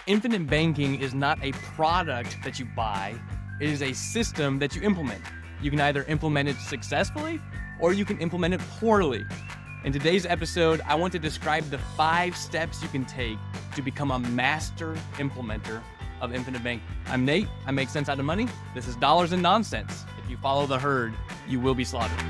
Infinite banking is not a product that you buy. It is a system that you implement. You can either implement it successfully or you can implement it poorly. In today's episode, I want to describe the 5 steps you can take to become a master implementer of infinite banking. I'm Nate. I make sense out of money. This is Dollars and Nonsense. If you follow the herd, you will be slaughtered.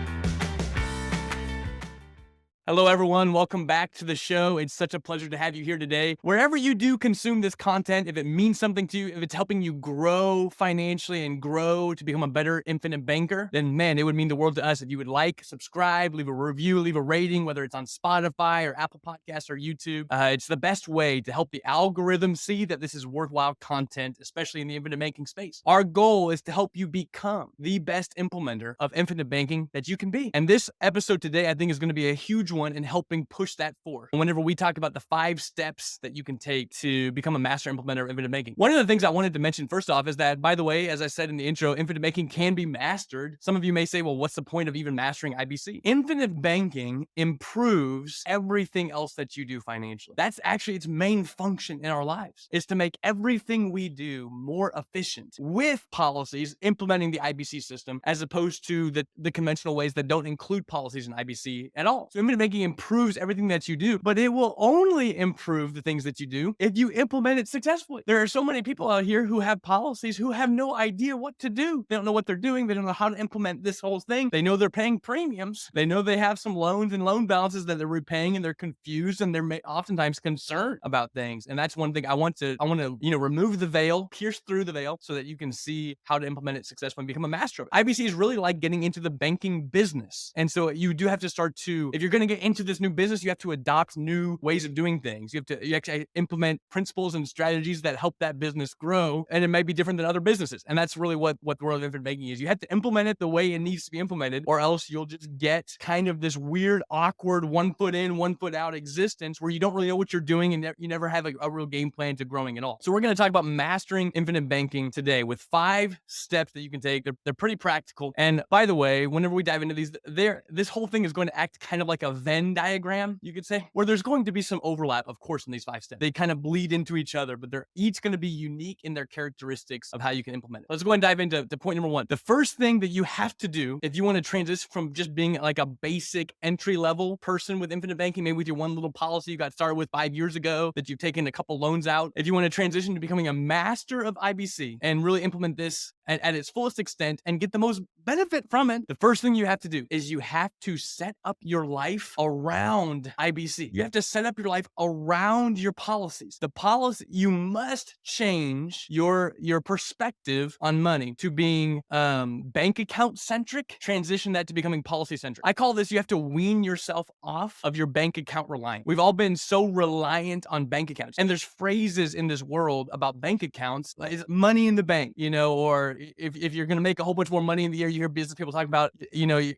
Hello, everyone. Welcome back to the show. It's such a pleasure to have you here today. Wherever you do consume this content, if it means something to you, if it's helping you grow financially and grow to become a better infinite banker, then man, it would mean the world to us if you would like, subscribe, leave a review, leave a rating, whether it's on Spotify or Apple Podcasts or YouTube. It's the best way to help the algorithm see that this is worthwhile content, especially in the infinite banking space. Our goal is to help you become the best implementer of infinite banking that you can be. And this episode today, I think, is going to be a huge one in helping push that forward. Whenever we talk about the 5 steps that you can take to become a master implementer of infinite banking, one of the things I wanted to mention first off is that, by the way, as I said in the intro, infinite banking can be mastered. Some of you may say, well, what's the point of even mastering IBC? Infinite banking improves everything else that you do financially. That's actually its main function in our lives, is to make everything we do more efficient with policies implementing the IBC system, as opposed to the conventional ways that don't include policies in IBC at all. So infinite banking improves everything that you do, but it will only improve the things that you do if you implement it successfully. There are so many people out here who have policies who have no idea what to do. They don't know what they're doing. They don't know how to implement this whole thing. They know they're paying premiums. They know they have some loans and loan balances that they're repaying, and they're confused, and they're oftentimes concerned about things. And that's one thing I want to remove the veil, pierce through the veil, so that you can see how to implement it successfully and become a master of it. IBC is really like getting into the banking business. And so you do have to start to, if you're going to get into this new business, you have to adopt new ways of doing things. You actually implement principles and strategies that help that business grow, and it may be different than other businesses. And that's really what the world of infinite banking is. You have to implement it the way it needs to be implemented, or else you'll just get kind of this weird, awkward, one foot in, one foot out existence where you don't really know what you're doing, and you never have a real game plan to growing at all. So we're going to talk about mastering infinite banking today with 5 steps that you can take. They're pretty practical. And by the way, whenever we dive into these, this whole thing is going to act kind of like a Venn diagram, you could say, where there's going to be some overlap, of course, in these 5 steps. They kind of bleed into each other, but they're each going to be unique in their characteristics of how you can implement it. Let's go ahead and dive into point number 1. The first thing that you have to do if you want to transition from just being like a basic entry-level person with infinite banking, maybe with your one little policy you got started with 5 years ago that you've taken a couple loans out, if you want to transition to becoming a master of IBC and really implement this at its fullest extent and get the most benefit from it, the first thing you have to do is you have to set up your life around IBC. You have to set up your life around your policies. The policy, you must change your perspective on money to being bank account centric, transition that to becoming policy centric. I call this, you have to wean yourself off of your bank account reliance. We've all been so reliant on bank accounts, and there's phrases in this world about bank accounts, like money in the bank, or if you're going to make a whole bunch more money in the year, you hear business people talk about,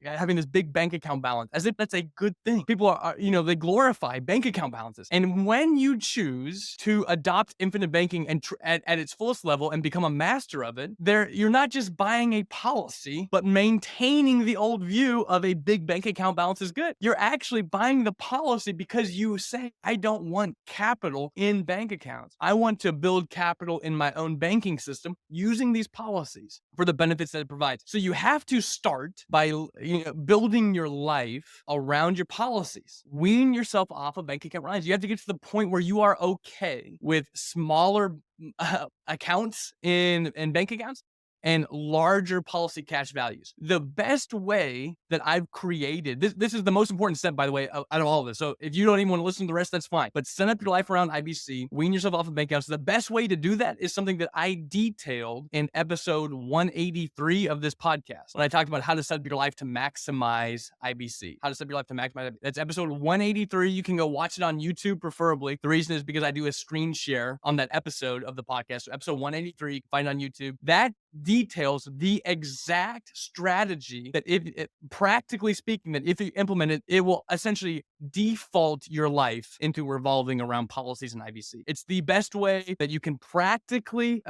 having this big bank account balance as if that's a good thing. People are they glorify bank account balances. And when you choose to adopt infinite banking and at its fullest level and become a master of it, you're not just buying a policy, but maintaining the old view of a big bank account balance is good. You're actually buying the policy because you say, I don't want capital in bank accounts. I want to build capital in my own banking system using these policies for the benefits that it provides. So you have to start by building your life around your policies. Wean yourself off of bank account reliance. You have to get to the point where you are okay with smaller accounts in bank accounts and larger policy cash values. The best way that I've created, this is the most important step, by the way, out of all of this. So if you don't even want to listen to the rest, that's fine. But set up your life around IBC, wean yourself off of bank accounts. The best way to do that is something that I detailed in episode 183 of this podcast, when I talked about how to set up your life to maximize IBC. How to set up your life to maximize IBC. That's episode 183. You can go watch it on YouTube, preferably. The reason is because I do a screen share on that episode of the podcast. So episode 183, you can find it on YouTube. That details the exact strategy that, practically speaking, that if you implement it, it will essentially default your life into revolving around policies and IBC. It's the best way that you can practically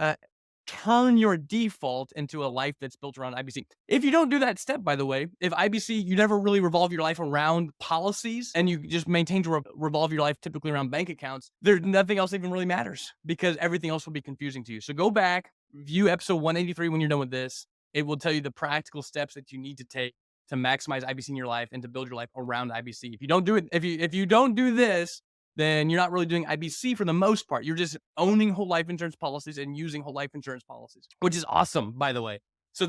turn your default into a life that's built around IBC. If you don't do that step, by the way, if IBC, you never really revolve your life around policies and you just maintain to revolve your life typically around bank accounts, there's nothing else even really matters because everything else will be confusing to you. So go back, view episode 183 when you're done with this. It will tell you the practical steps that you need to take to maximize IBC in your life and to build your life around IBC. If you don't do it, if you don't do this, then you're not really doing IBC for the most part. You're just owning whole life insurance policies and using whole life insurance policies, which is awesome, by the way. So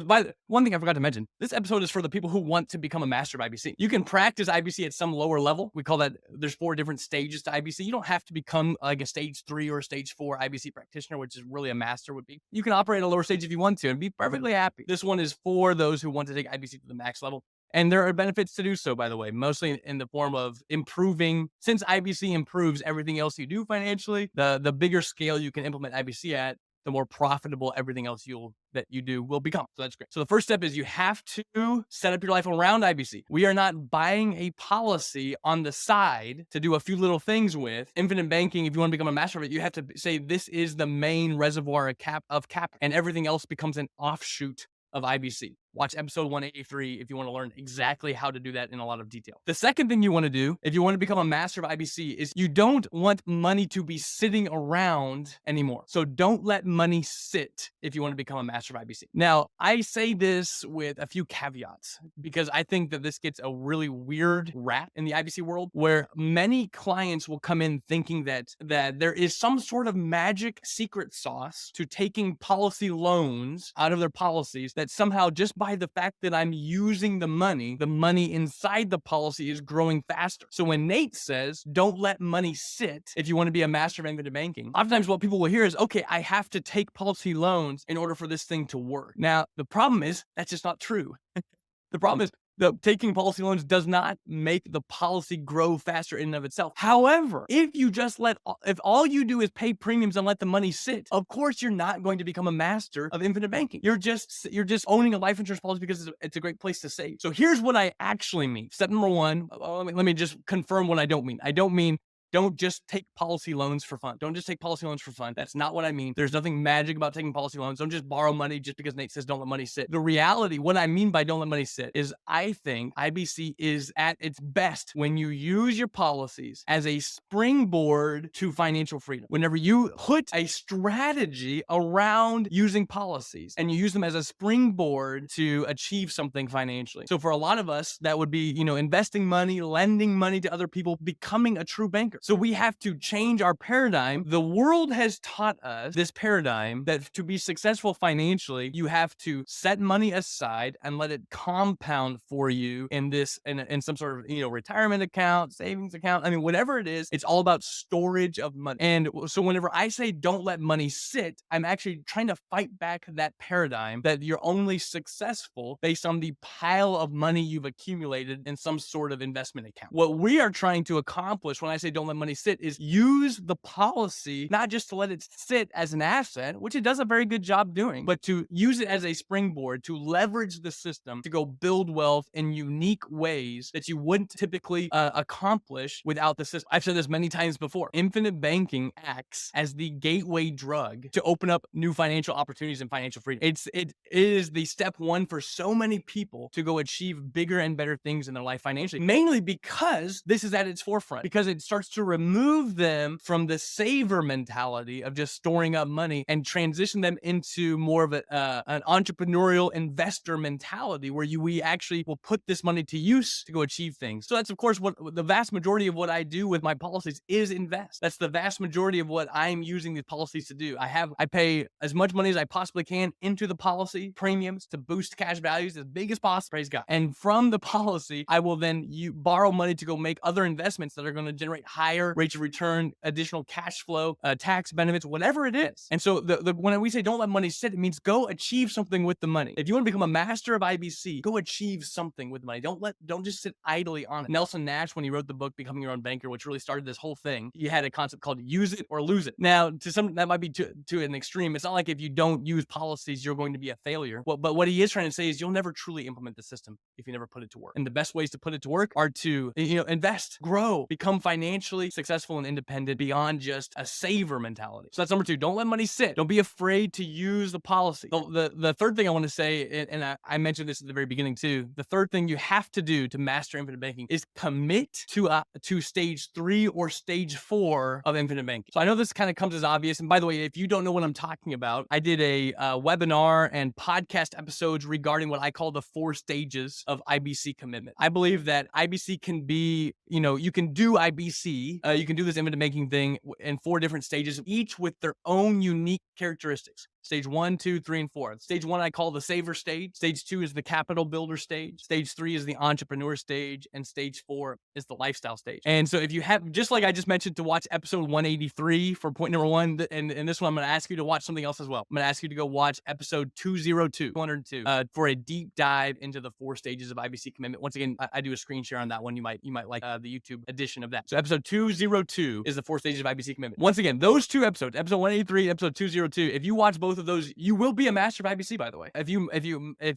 one thing I forgot to mention, this episode is for the people who want to become a master of IBC. You can practice IBC at some lower level. We call that, there's 4 different stages to IBC. You don't have to become like a stage 3 or a stage 4 IBC practitioner, which is really a master would be. You can operate at a lower stage if you want to and be perfectly happy. This one is for those who want to take IBC to the max level. And there are benefits to do so, by the way, mostly in the form of improving. Since IBC improves everything else you do financially, the bigger scale you can implement IBC at, the more profitable everything else that you do will become. So that's great. So the first step is you have to set up your life around IBC. We are not buying a policy on the side to do a few little things with. Infinite banking, if you want to become a master of it, you have to say this is the main reservoir of cap, and everything else becomes an offshoot of IBC. Watch episode 183 if you want to learn exactly how to do that in a lot of detail. The second thing you want to do, if you want to become a master of IBC, is you don't want money to be sitting around anymore. So don't let money sit if you want to become a master of IBC. Now, I say this with a few caveats because I think that this gets a really weird rap in the IBC world where many clients will come in thinking that there is some sort of magic secret sauce to taking policy loans out of their policies that somehow just by the fact that I'm using the money inside the policy is growing faster. So when Nate says, don't let money sit if you want to be a master of infinite banking, oftentimes what people will hear is, okay, I have to take policy loans in order for this thing to work. Now, the problem is that's just not true. The problem is taking policy loans does not make the policy grow faster in and of itself. However, if all you do is pay premiums and let the money sit, of course you're not going to become a master of infinite banking. You're just owning a life insurance policy because it's a great place to save. So here's what I actually mean. Step number 1, let me just confirm what I don't mean. I don't mean don't just take policy loans for fun. Don't just take policy loans for fun. That's not what I mean. There's nothing magic about taking policy loans. Don't just borrow money just because Nate says don't let money sit. The reality, what I mean by don't let money sit, is I think IBC is at its best when you use your policies as a springboard to financial freedom. Whenever you put a strategy around using policies and you use them as a springboard to achieve something financially. So for a lot of us, that would be, investing money, lending money to other people, becoming a true banker. So we have to change our paradigm. The world has taught us this paradigm that to be successful financially, you have to set money aside and let it compound for you in some sort of, retirement account, savings account. I mean, whatever it is, it's all about storage of money. And so whenever I say don't let money sit, I'm actually trying to fight back that paradigm that you're only successful based on the pile of money you've accumulated in some sort of investment account. What we are trying to accomplish when I say don't let money sit is use the policy, not just to let it sit as an asset, which it does a very good job doing, but to use it as a springboard to leverage the system to go build wealth in unique ways that you wouldn't typically accomplish without the system. I've said this many times before. Infinite banking acts as the gateway drug to open up new financial opportunities and financial freedom. It is the step 1 for so many people to go achieve bigger and better things in their life financially, mainly because this is at its forefront, because it starts to remove them from the saver mentality of just storing up money and transition them into more of an entrepreneurial investor mentality where we actually will put this money to use to go achieve things. So that's of course what the vast majority of what I do with my policies is invest. That's the vast majority of what I'm using these policies to do. I pay as much money as I possibly can into the policy premiums to boost cash values as big as possible, praise God. And from the policy, I will then borrow money to go make other investments that are going to generate higher rates of return, additional cash flow, tax benefits, whatever it is. And so when we say don't let money sit, it means go achieve something with the money. If you want to become a master of IBC, go achieve something with money. Don't just sit idly on it. Nelson Nash, when he wrote the book Becoming Your Own Banker, which really started this whole thing, he had a concept called use it or lose it. Now, to some that might be to an extreme. It's not like if you don't use policies, you're going to be a failure. But what he is trying to say is you'll never truly implement the system if you never put it to work. And the best ways to put it to work are to invest, grow, become financially financially successful and independent beyond just a saver mentality. So that's number two. Don't let money sit. Don't be afraid to use the policy. The third thing I want to say, and I mentioned this at the very beginning too, the third thing you have to do to master infinite banking is commit to stage 3 or stage 4 of infinite banking. So I know this kind of comes as obvious. And by the way, if you don't know what I'm talking about, I did a webinar and podcast episodes regarding what I call the 4 stages of IBC commitment. I believe that IBC can be, you can do IBC, you can do this infinite banking thing in 4 different stages, each with their own unique characteristics. Stage 1, 2, 3, and 4. Stage 1 I call the saver stage. Stage 2 is the capital builder stage. Stage 3 is the entrepreneur stage. And stage 4 is the lifestyle stage. And so if you have, just like I just mentioned, to watch episode 183 for point number 1, and this one I'm going to ask you to watch something else as well. I'm going to ask you to go watch episode 202 for a deep dive into the 4 stages of IBC commitment. Once again, I do a screen share on that one. You might like the YouTube edition of that. So episode 202 is the 4 stages of IBC commitment. Once again, those 2 episodes, episode 183, episode 202, if you watch both of those, you will be a master of IBC, by the way. If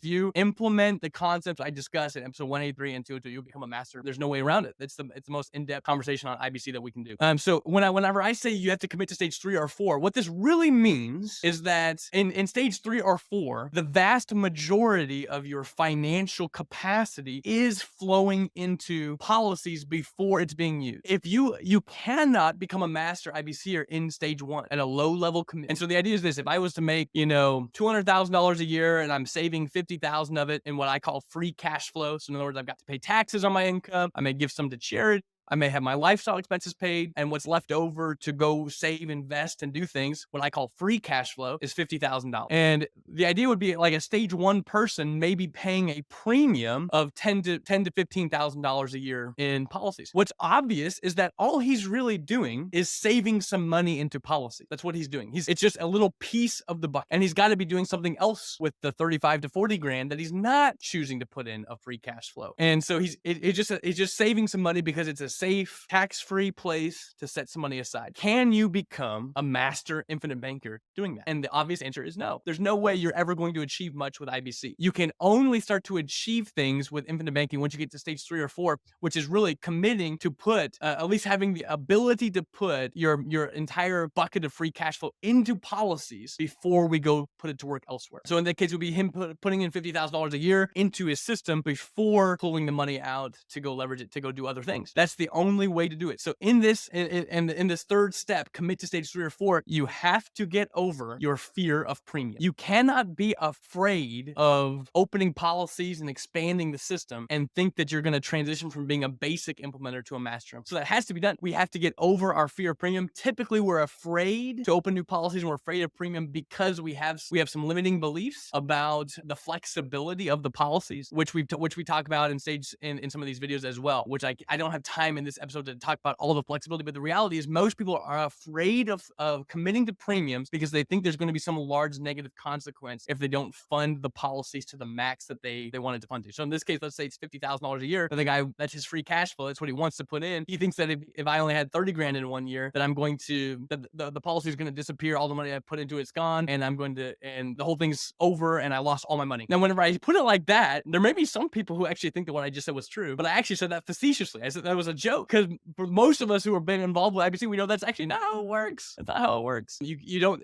you implement the concepts I discussed in episode 183 and 202, you'll become a master. There's no way around it. It's the most in-depth conversation on IBC that we can do. So whenever I say you have to commit to stage 3 or 4, what this really means is that in stage 3 or 4, the vast majority of your financial capacity is flowing into policies before it's being used. If you cannot become a master IBCer in stage 1 at a low level commitment. And so the idea is this: if I was to make, $200,000 a year and I'm saving 50,000 of it in what I call free cash flow. So in other words, I've got to pay taxes on my income. I may give some to charity. I may have my lifestyle expenses paid, and what's left over to go save, invest, and do things, what I call free cash flow, is $50,000. And the idea would be like a stage 1 person may be paying a premium of $10,000 to $15,000 a year in policies. What's obvious is that all he's really doing is saving some money into policy. That's what he's doing. It's just a little piece of the bucket, and he's got to be doing something else with the 35 to 40 grand that he's not choosing to put in a free cash flow. And so it's just saving some money because it's a safe, tax-free place to set some money aside. Can you become a master infinite banker doing that? And the obvious answer is no. There's no way you're ever going to achieve much with IBC. You can only start to achieve things with infinite banking once you get to stage 3 or 4, which is really committing to put, at least having the ability to put your entire bucket of free cash flow into policies before we go put it to work elsewhere. So in that case, it would be him putting in $50,000 a year into his system before pulling the money out to go leverage it, to go do other things. That's the only way to do it. So in this third step, commit to stage 3 or 4, you have to get over your fear of premium. You cannot be afraid of opening policies and expanding the system and think that you're going to transition from being a basic implementer to a master. So that has to be done. We have to get over our fear of premium. Typically, we're afraid to open new policies and we're afraid of premium because we have some limiting beliefs about the flexibility of the policies, which we talk about in some of these videos as well, which I don't have time in this episode to talk about all the flexibility, but the reality is most people are afraid of committing to premiums because they think there's going to be some large negative consequence if they don't fund the policies to the max that they wanted to fund to. So in this case, let's say it's $50,000 a year. The guy, that's his free cash flow. That's what he wants to put in. He thinks that if I only had 30 grand in 1 year, that I'm going to, the policy is going to disappear. All the money I put into it's gone, and and the whole thing's over, and I lost all my money. Now, whenever I put it like that, there may be some people who actually think that what I just said was true, but I actually said that facetiously. I said that was a joke, because for most of us who have been involved with IBC, we know that's actually not how it works. That's not how it works. You don't,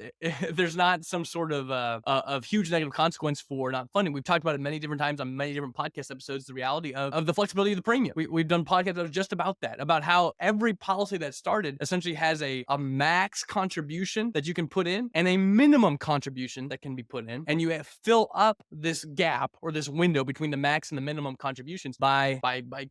there's not some sort of huge negative consequence for not funding. We've talked about it many different times on many different podcast episodes, the reality of the flexibility of the premium. We've done podcasts that are just about that, about how every policy that started essentially has a max contribution that you can put in and a minimum contribution that can be put in. And you fill up this gap or this window between the max and the minimum contributions by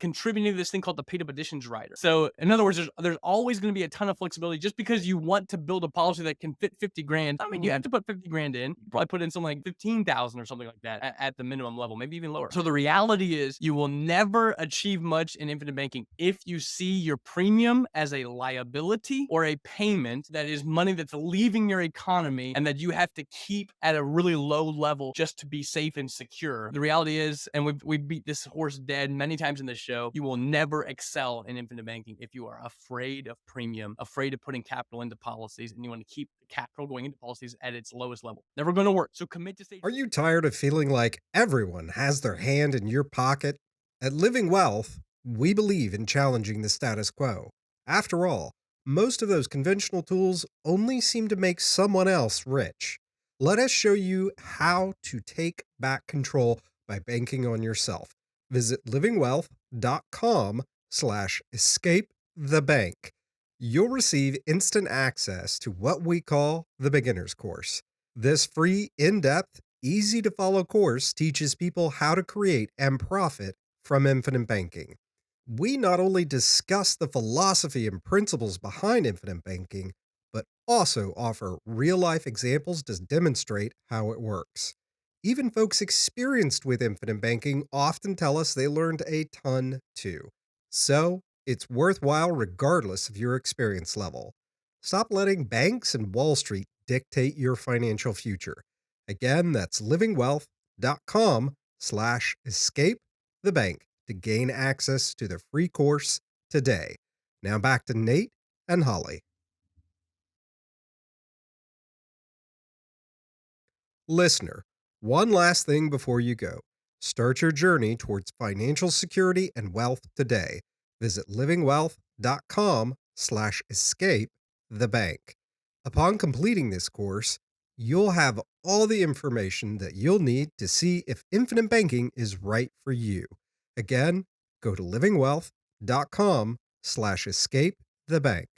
contributing to this thing called the paid up additions rider. So in other words, there's always going to be a ton of flexibility. Just because you want to build a policy that can fit 50 grand, I mean, you have to put 50 grand in. You probably put in something like 15,000 or something like that at the minimum level, maybe even lower. So the reality is you will never achieve much in infinite banking if you see your premium as a liability or a payment that is money that's leaving your economy and that you have to keep at a really low level just to be safe and secure. The reality is, and we've beat this horse dead many times in this show, you will never excel in infinite banking if you are afraid of premium, afraid of putting capital into policies, and you want to keep the capital going into policies at its lowest level. Never going to work. So commit to stage. Are you tired of feeling like everyone has their hand in your pocket? At Living Wealth, we believe in challenging the status quo. After all, most of those conventional tools only seem to make someone else rich. Let us show you how to take back control by banking on yourself. Visit livingwealth.com/escape the bank. You'll receive instant access to what we call the beginner's course. This free, in-depth, easy to follow course teaches people how to create and profit from infinite banking. We not only discuss the philosophy and principles behind infinite banking, but also offer real life examples to demonstrate how it works. Even folks experienced with infinite banking often tell us they learned a ton too. So, it's worthwhile regardless of your experience level. Stop letting banks and Wall Street dictate your financial future. Again, that's livingwealth.com/escape the bank to gain access to the free course today. Now back to Nate and Holly. Listener, one last thing before you go. Start your journey towards financial security and wealth today. Visit livingwealth.com/escape the bank. Upon completing this course, you'll have all the information that you'll need to see if infinite banking is right for you. Again, go to livingwealth.com/escape the bank.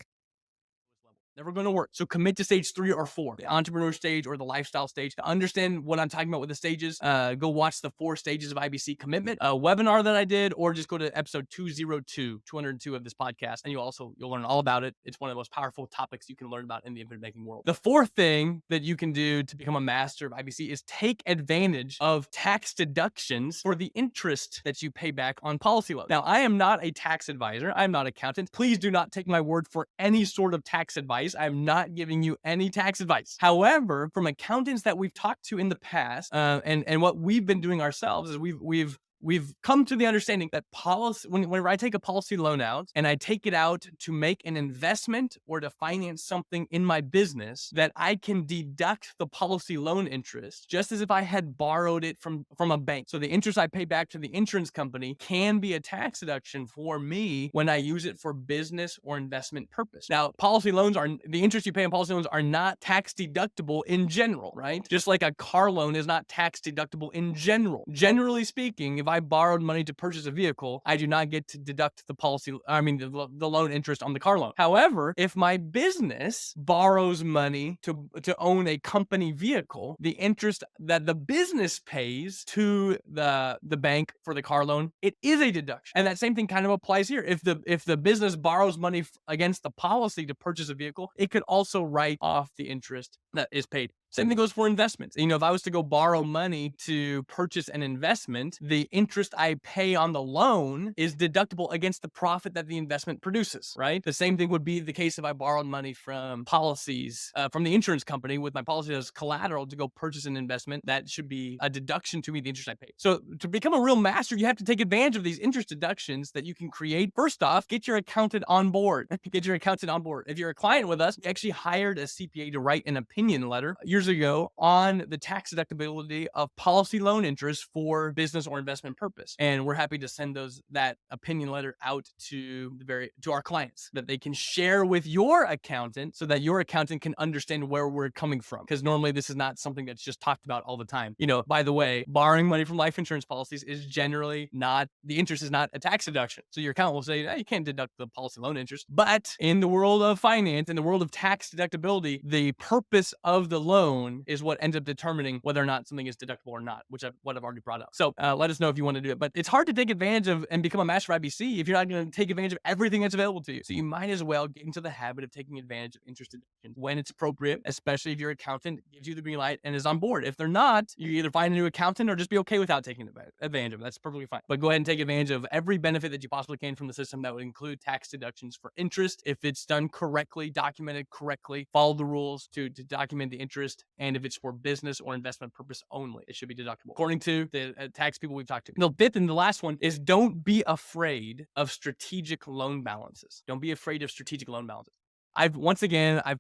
Never going to work. So commit to stage 3 or 4, the entrepreneur stage or the lifestyle stage. To understand what I'm talking about with the stages, go watch the 4 stages of IBC commitment webinar that I did, or just go to episode 202 of this podcast, and you'll learn all about it. It's one of the most powerful topics you can learn about in the infinite banking world. The fourth thing that you can do to become a master of IBC is take advantage of tax deductions for the interest that you pay back on policy loans. Now, I am not a tax advisor. I'm not an accountant. Please do not take my word for any sort of tax advice. I'm not giving you any tax advice. However, from accountants that we've talked to in the past, and what we've been doing ourselves is we've come to the understanding that whenever I take a policy loan out and I take it out to make an investment or to finance something in my business, that I can deduct the policy loan interest just as if I had borrowed it from a bank. So the interest I pay back to the insurance company can be a tax deduction for me when I use it for business or investment purpose. Now, the interest you pay on policy loans are not tax deductible in general, right? Just like a car loan is not tax deductible in general. Generally speaking, if I borrowed money to purchase a vehicle, I do not get to deduct the loan interest on the car loan. However, if my business borrows money to own a company vehicle, the interest that the business pays to the bank for the car loan, it is a deduction. And that same thing kind of applies here. If the business borrows money against the policy to purchase a vehicle, it could also write off the interest that is paid. Same thing goes for investments. If I was to go borrow money to purchase an investment, the interest I pay on the loan is deductible against the profit that the investment produces, right? The same thing would be the case if I borrowed money from policies, from the insurance company with my policy as collateral to go purchase an investment. That should be a deduction to me, the interest I pay. So to become a real master, you have to take advantage of these interest deductions that you can create. First off, get your accountant on board. Get your accountant on board. If you're a client with us, we actually hired a CPA to write an opinion letter years ago on the tax deductibility of policy loan interest for business or investment purpose. And we're happy to send that opinion letter out to our clients that they can share with your accountant so that your accountant can understand where we're coming from. Because normally this is not something that's just talked about all the time. By the way, borrowing money from life insurance policies is generally the interest is not a tax deduction. So your accountant will say, you can't deduct the policy loan interest. But in the world of finance, in the world of tax deductibility, the purpose of the loan is what ends up determining whether or not something is deductible or not, what I've already brought up. So let us know if you want to do it. But it's hard to take advantage of and become a master of IBC if you're not going to take advantage of everything that's available to you. So you might as well get into the habit of taking advantage of interest deductions when it's appropriate, especially if your accountant gives you the green light and is on board. If they're not, you either find a new accountant or just be okay without taking advantage of it. That's perfectly fine. But go ahead and take advantage of every benefit that you possibly can from the system. That would include tax deductions for interest. If it's done correctly, documented correctly, follow the rules to document the interest. And if it's for business or investment purpose only, it should be deductible, according to the tax people we've talked to. The fifth and the last one is don't be afraid of strategic loan balances. Don't be afraid of strategic loan balances. I've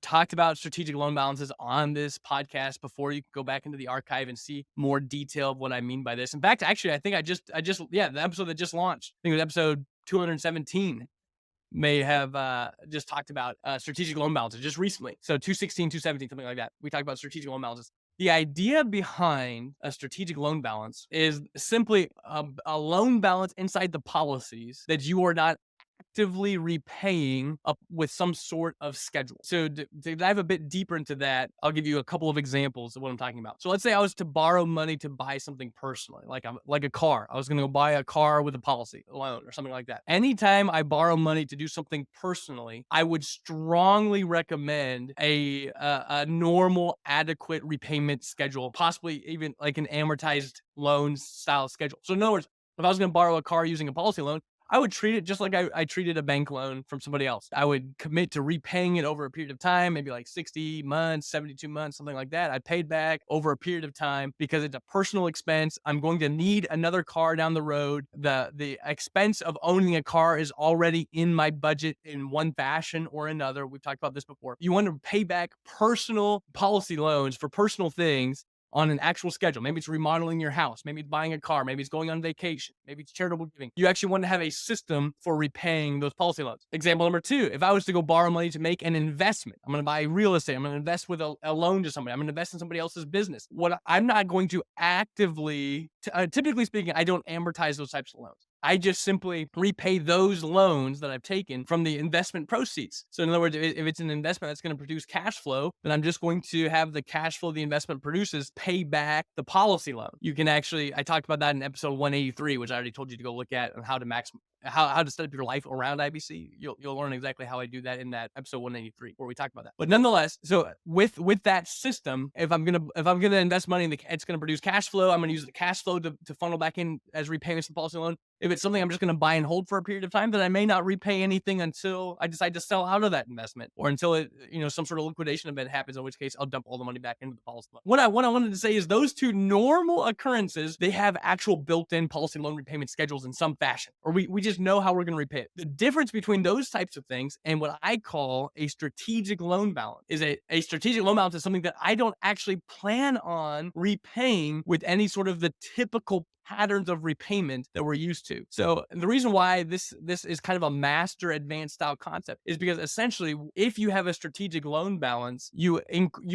talked about strategic loan balances on this podcast before. You can go back into the archive and see more detail of what I mean by this. In fact, actually, I think the episode that just launched, I think it was episode 217. may have just talked about strategic loan balances just recently. So 216, 217, something like that. We talked about strategic loan balances. The idea behind a strategic loan balance is simply a loan balance inside the policies that you are not actively repaying up with some sort of schedule. So to dive a bit deeper into that, I'll give you a couple of examples of what I'm talking about. So let's say I was to borrow money to buy something personally, like a car. I was going to go buy a car with a policy loan or something like that. Anytime I borrow money to do something personally, I would strongly recommend a normal, adequate repayment schedule, possibly even like an amortized loan style schedule. So in other words, if I was going to borrow a car using a policy loan, I would treat it just like I treated a bank loan from somebody else. I would commit to repaying it over a period of time, maybe like 60 months, 72 months, something like that. I paid back over a period of time because it's a personal expense. I'm going to need another car down the road. The expense of owning a car is already in my budget in one fashion or another. We've talked about this before. You want to pay back personal policy loans for personal things on an actual schedule. Maybe it's remodeling your house. Maybe it's buying a car. Maybe it's going on vacation. Maybe it's charitable giving. You actually want to have a system for repaying those policy loans. Example number 2, if I was to go borrow money to make an investment, I'm going to buy real estate. I'm going to invest with a loan to somebody. I'm going to invest in somebody else's business. What I'm not going to actively, typically speaking, I don't amortize those types of loans. I just simply repay those loans that I've taken from the investment proceeds. So in other words, if it's an investment that's going to produce cash flow, then I'm just going to have the cash flow the investment produces pay back the policy loan. You can actually, I talked about that in episode 183, which I already told you to go look at, and how to how to set up your life around IBC. You'll learn exactly how I do that in that episode 183 where we talk about that. But nonetheless, so with that system, if I'm gonna invest money it's gonna produce cash flow. I'm gonna use the cash flow to funnel back in as repayments to the policy loan. If it's something I'm just going to buy and hold for a period of time, then I may not repay anything until I decide to sell out of that investment, or until it, some sort of liquidation event happens, in which case I'll dump all the money back into the policy loan. What I wanted to say is those two normal occurrences, they have actual built-in policy loan repayment schedules in some fashion, or we just know how we're going to repay it. The difference between those types of things and what I call a strategic loan balance is a strategic loan balance is something that I don't actually plan on repaying with any sort of the typical patterns of repayment that we're used to. So the reason why this is kind of a master advanced style concept is because essentially, if you have a strategic loan balance, you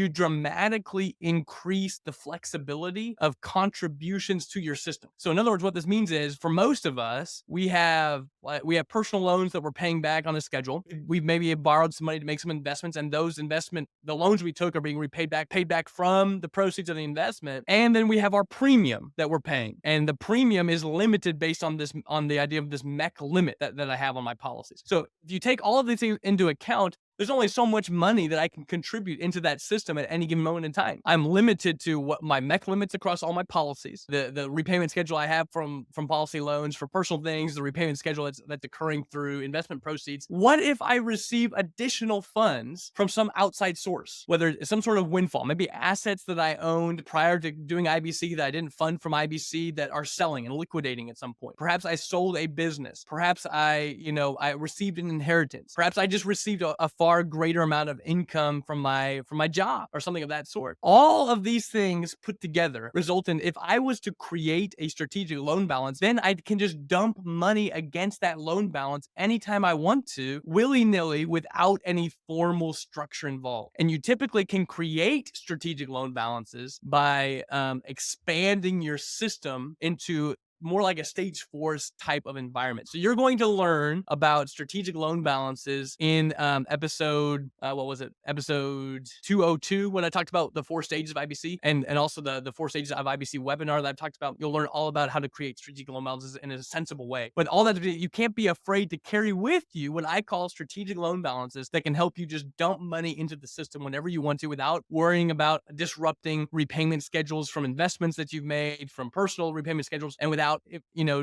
dramatically increase the flexibility of contributions to your system. So in other words, what this means is, for most of us, we have personal loans that we're paying back on a schedule. We maybe have borrowed some money to make some investments, and the loans we took are being paid back from the proceeds of the investment. And then we have our premium that we're paying, and the premium is limited based on the idea of this MEC limit that I have on my policies. So if you take all of these things into account, there's only so much money that I can contribute into that system at any given moment in time. I'm limited to what my MEC limits across all my policies, the repayment schedule I have from policy loans for personal things, the repayment schedule that's occurring through investment proceeds. What if I receive additional funds from some outside source, whether it's some sort of windfall, maybe assets that I owned prior to doing IBC that I didn't fund from IBC that are selling and liquidating at some point. Perhaps I sold a business. Perhaps I received an inheritance. Perhaps I just received a far greater amount of income from my job or something of that sort. All of these things put together result in, if I was to create a strategic loan balance, then I can just dump money against that loan balance anytime I want to, willy-nilly, without any formal structure involved. And you typically can create strategic loan balances by expanding your system into more like a stage 4 type of environment. So you're going to learn about strategic loan balances in episode, episode 202, when I talked about the 4 stages of IBC, and also the 4 stages of IBC webinar that I've talked about. You'll learn all about how to create strategic loan balances in a sensible way. But all that, you can't be afraid to carry with you what I call strategic loan balances that can help you just dump money into the system whenever you want to, without worrying about disrupting repayment schedules from investments that you've made, from personal repayment schedules, and without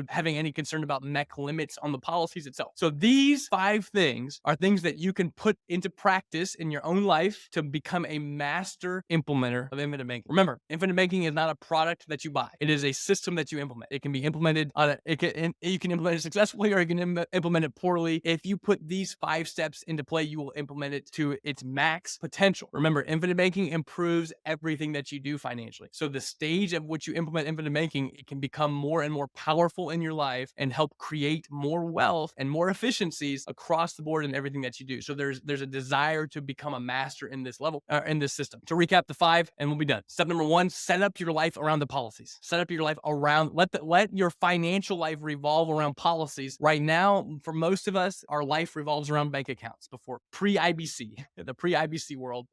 having any concern about MEC limits on the policies itself. So these 5 things are things that you can put into practice in your own life to become a master implementer of infinite banking. Remember, infinite banking is not a product that you buy. It is a system that you implement. It can be implemented you can implement it successfully, or you can implement it poorly. If you put these 5 steps into play, you will implement it to its max potential. Remember, infinite banking improves everything that you do financially. So the stage at which you implement infinite banking, it can become more and more more powerful in your life and help create more wealth and more efficiencies across the board in everything that you do. So there's a desire to become a master in this level, in this system. To recap the 5, and we'll be done. Step number 1, set up your life around the policies. Set up your life around, let your financial life revolve around policies. Right now, for most of us, our life revolves around bank accounts. Before pre-IBC, the pre-IBC world,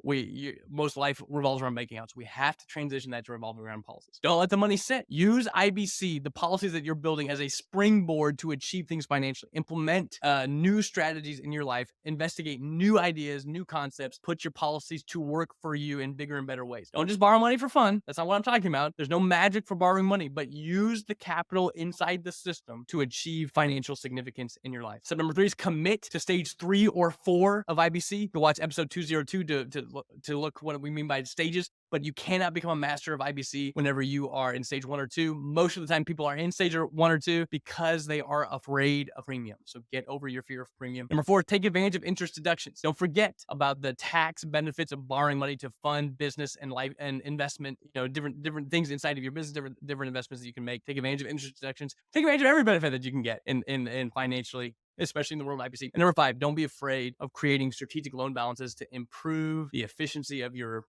most life revolves around bank accounts. We have to transition that to revolving around policies. Don't let the money sit. Use IBC, the policies that you're building, as a springboard to achieve things financially. Implement new strategies in your life. Investigate new ideas, new concepts. Put your policies to work for you in bigger and better ways. Don't just borrow money for fun. That's not what I'm talking about. There's no magic for borrowing money, but use the capital inside the system to achieve financial significance in your life. Step number 3 is commit to stage 3 or 4 of IBC. Go watch episode 202 to look what we mean by stages. But you cannot become a master of IBC whenever you are in stage 1 or 2. Most of the time, people are in stage 1 or 2 because they are afraid of premium. So get over your fear of premium. Number 4, take advantage of interest deductions. Don't forget about the tax benefits of borrowing money to fund business and life and investment. Different things inside of your business, different investments that you can make. Take advantage of interest deductions. Take advantage of every benefit that you can get in financially, especially in the world of IBC. And number 5, don't be afraid of creating strategic loan balances to improve the efficiency of your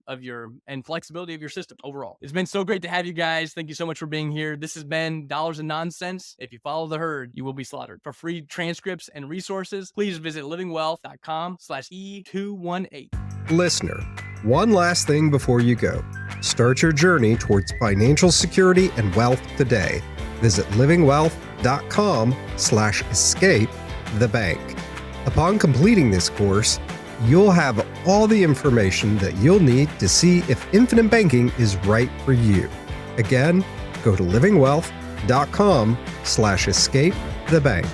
and flexibility of your system overall. It's been so great to have you guys. Thank you so much for being here. This has been Dollars and Nonsense. If you follow the herd, you will be slaughtered. For free transcripts and resources, please visit livingwealth.com/E218. Listener, one last thing before you go. Start your journey towards financial security and wealth today. Visit livingwealth.com/escape the bank. Upon completing this course, you'll have all the information that you'll need to see if infinite banking is right for you. Again, go to livingwealth.com/escape the bank.